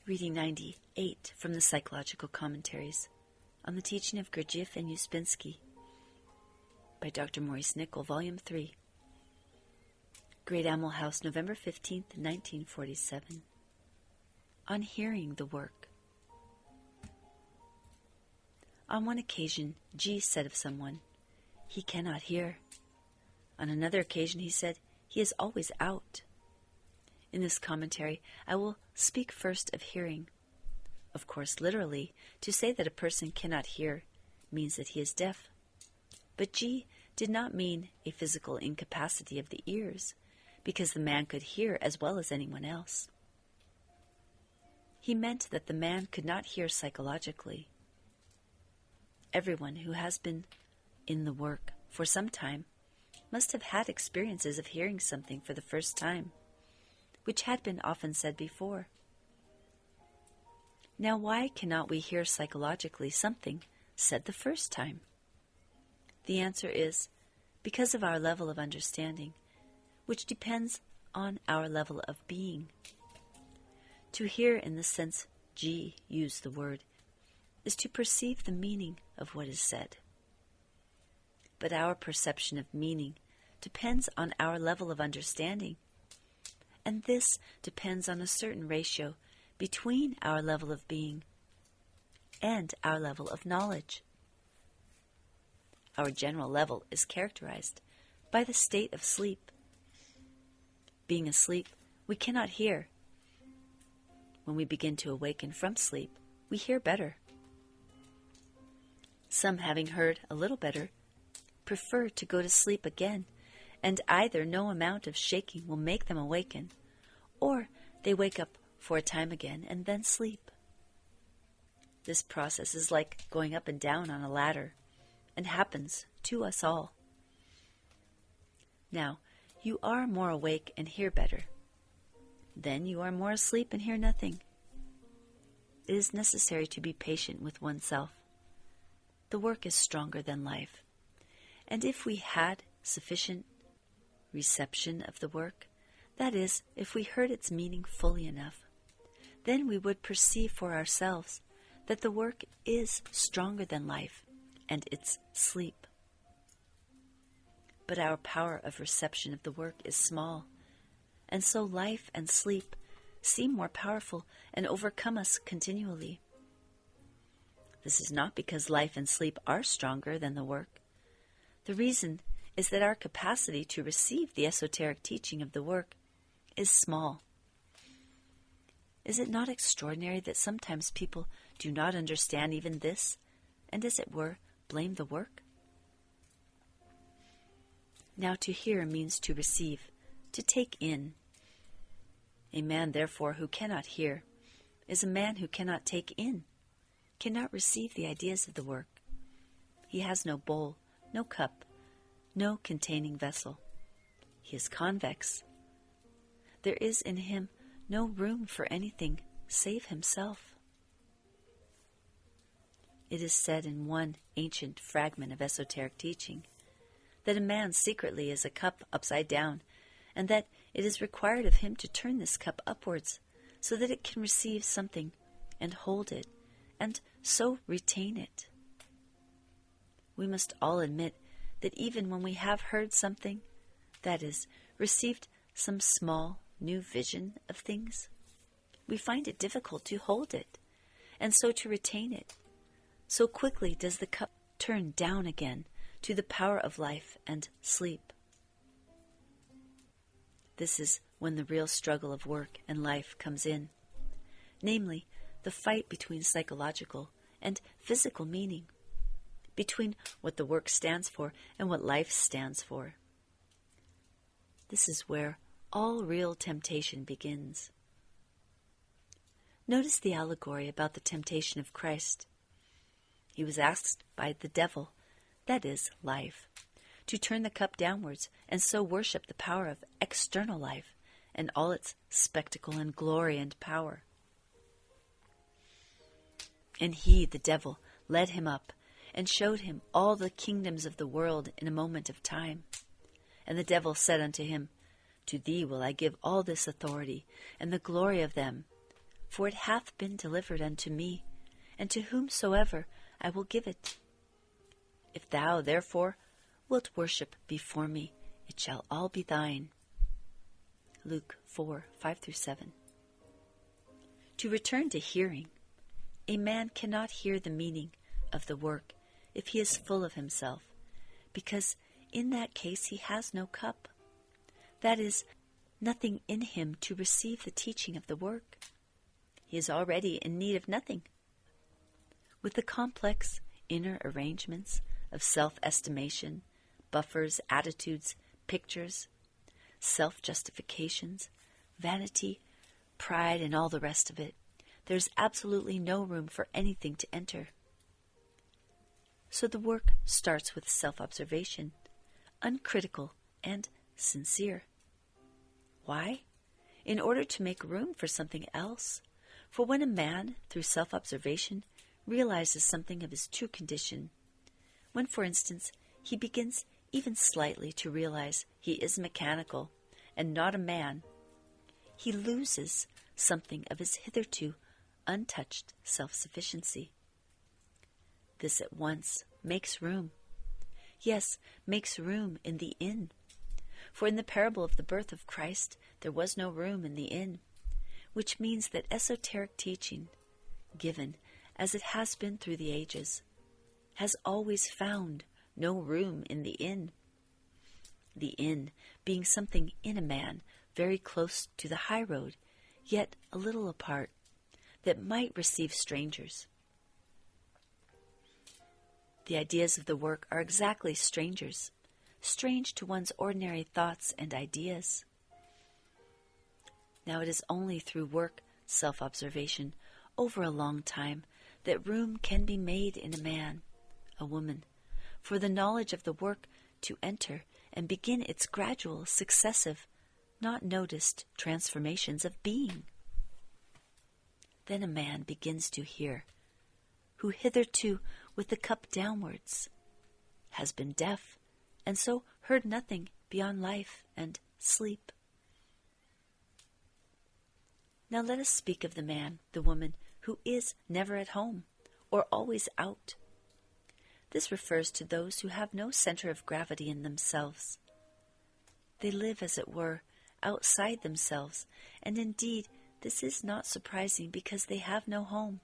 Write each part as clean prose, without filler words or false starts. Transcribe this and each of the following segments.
Reading 98 from the Psychological Commentaries on the Teaching of Gurdjieff and Ouspensky by Dr. Maurice Nicoll, Volume 3. Great Animal House, November 15th, 1947. On hearing the work. On one occasion, G said of someone, "He cannot hear." On another occasion, he said, "He is always out." In this commentary, I will speak first of hearing. Of course, literally, to say that a person cannot hear means that he is deaf. But G did not mean a physical incapacity of the ears, because the man could hear as well as anyone else. He meant that the man could not hear psychologically. Everyone who has been in the work for some time must have had experiences of hearing something for the first time, which had been often said before. Now, why cannot we hear psychologically something said the first time? The answer is because of our level of understanding, which depends on our level of being. To hear in the sense G used the word is to perceive the meaning of what is said. But our perception of meaning depends on our level of understanding, and this depends on a certain ratio between our level of being and our level of knowledge. Our general level is characterized by the state of sleep. Being asleep, we cannot hear. When we begin to awaken from sleep, we hear better. Some, having heard a little better, prefer to go to sleep again, and either no amount of shaking will make them awaken, or they wake up for a time again and then sleep. This process is like going up and down on a ladder, and happens to us all. Now, you are more awake and hear better. Then you are more asleep and hear nothing. It is necessary to be patient with oneself. The work is stronger than life, and if we had sufficient reception of the work, that is, if we heard its meaning fully enough, then we would perceive for ourselves that the work is stronger than life and its sleep. But our power of reception of the work is small, and so life and sleep seem more powerful and overcome us continually. This is not because life and sleep are stronger than the work. The reason is that our capacity to receive the esoteric teaching of the work is small. Is it not extraordinary that sometimes people do not understand even this, and as it were, blame the work? Now, to hear means to receive, to take in. A man, therefore, who cannot hear is a man who cannot take in, cannot receive the ideas of the work. He has no bowl, no cup, no containing vessel. He is convex. There is in him no room for anything save himself. It is said in one ancient fragment of esoteric teaching that a man secretly is a cup upside down, and that it is required of him to turn this cup upwards so that it can receive something and hold it, and so retain it. We must all admit that even when we have heard something, that is, received some small new vision of things, we find it difficult to hold it, and so to retain it. So quickly does the cup turn down again to the power of life and sleep. This is when the real struggle of work and life comes in, namely, the fight between psychological and physical meaning, between what the work stands for and what life stands for. This is where all real temptation begins. Notice the allegory about the temptation of Christ. He was asked by the devil, that is, life, to turn the cup downwards and so worship the power of external life and all its spectacle and glory and power. And he, the devil, led him up and showed him all the kingdoms of the world in a moment of time. And the devil said unto him, To thee will I give all this authority and the glory of them, for it hath been delivered unto me, and to whomsoever I will give it. If thou, therefore, wilt worship before me, it shall all be thine. Luke 4:5-7. To return to hearing, a man cannot hear the meaning of the work if he is full of himself, because in that case he has no cup. That is, nothing in him to receive the teaching of the work. He is already in need of nothing. With the complex inner arrangements of self-estimation, buffers, attitudes, pictures, self-justifications, vanity, pride, and all the rest of it, there's absolutely no room for anything to enter. So the work starts with self-observation, uncritical and sincere. Why? In order to make room for something else. For when a man, through self-observation, realizes something of his true condition, when, for instance, he begins even slightly to realize he is mechanical and not a man, he loses something of his hitherto untouched self-sufficiency. This at once makes room. Yes, makes room in the inn. For in the parable of the birth of Christ, there was no room in the inn, which means that esoteric teaching, given as it has been through the ages, has always found no room in the inn. The inn being something in a man very close to the high road, yet a little apart, that might receive strangers. The ideas of the work are exactly strangers, strange to one's ordinary thoughts and ideas. Now it is only through work, self-observation, over a long time, that room can be made in a man, a woman, for the knowledge of the work to enter and begin its gradual, successive, not noticed transformations of being. Then a man begins to hear, who hitherto, with the cup downwards, has been deaf, and so heard nothing beyond life and sleep. Now let us speak of the man, the woman, who is never at home, or always out. This refers to those who have no center of gravity in themselves. They live, as it were, outside themselves, and indeed this is not surprising because they have no home,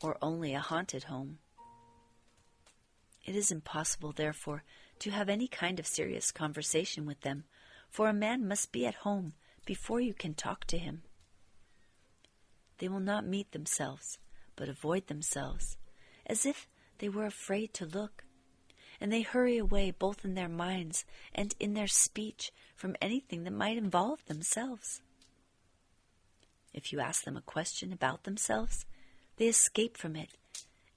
or only a haunted home. It is impossible, therefore, to have any kind of serious conversation with them, for a man must be at home before you can talk to him. They will not meet themselves, but avoid themselves, as if they were afraid to look, and they hurry away both in their minds and in their speech from anything that might involve themselves. If you ask them a question about themselves, they escape from it,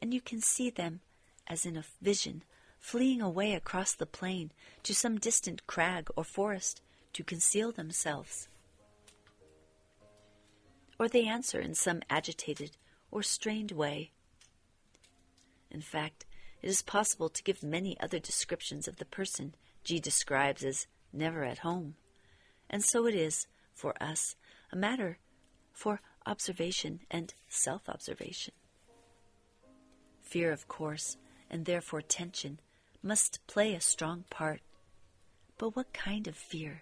and you can see them, as in a vision, fleeing away across the plain to some distant crag or forest to conceal themselves. Or they answer in some agitated or strained way. In fact, it is possible to give many other descriptions of the person G describes as never at home, and so it is, for us, a matter for observation and self-observation. Fear, of course, and therefore tension, must play a strong part. But what kind of fear?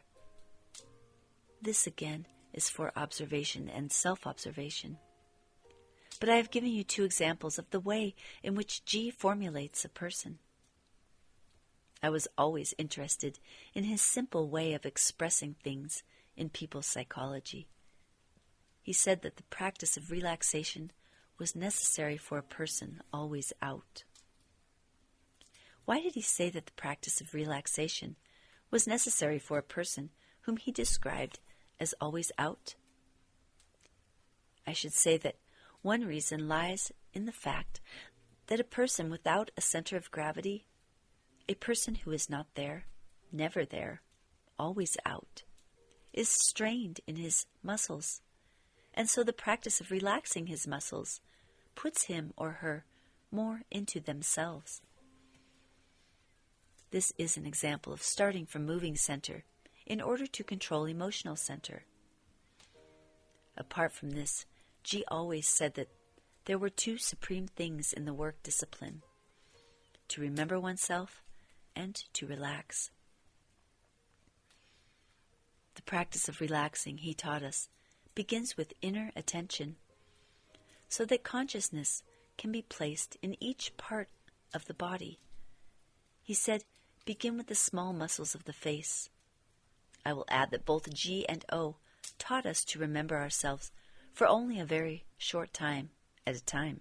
This again is for observation and self-observation. But I have given you two examples of the way in which G formulates a person. I was always interested in his simple way of expressing things in people's psychology. He said that the practice of relaxation was necessary for a person always out. Why did he say that the practice of relaxation was necessary for a person whom he described as always out? I should say that one reason lies in the fact that a person without a center of gravity, a person who is not there, never there, always out, is strained in his muscles, and so the practice of relaxing his muscles puts him or her more into themselves. This is an example of starting from moving center in order to control emotional center. Apart from this, G always said that there were two supreme things in the work discipline: to remember oneself and to relax. The practice of relaxing, he taught us, begins with inner attention, so that consciousness can be placed in each part of the body. He said, begin with the small muscles of the face. I will add that both G and O taught us to remember ourselves for only a very short time at a time.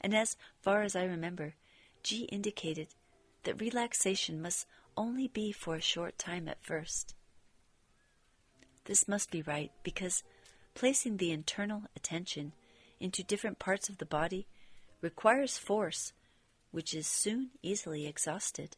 And as far as I remember, G indicated that relaxation must only be for a short time at first. This must be right, because placing the internal attention into different parts of the body requires force, which is soon easily exhausted.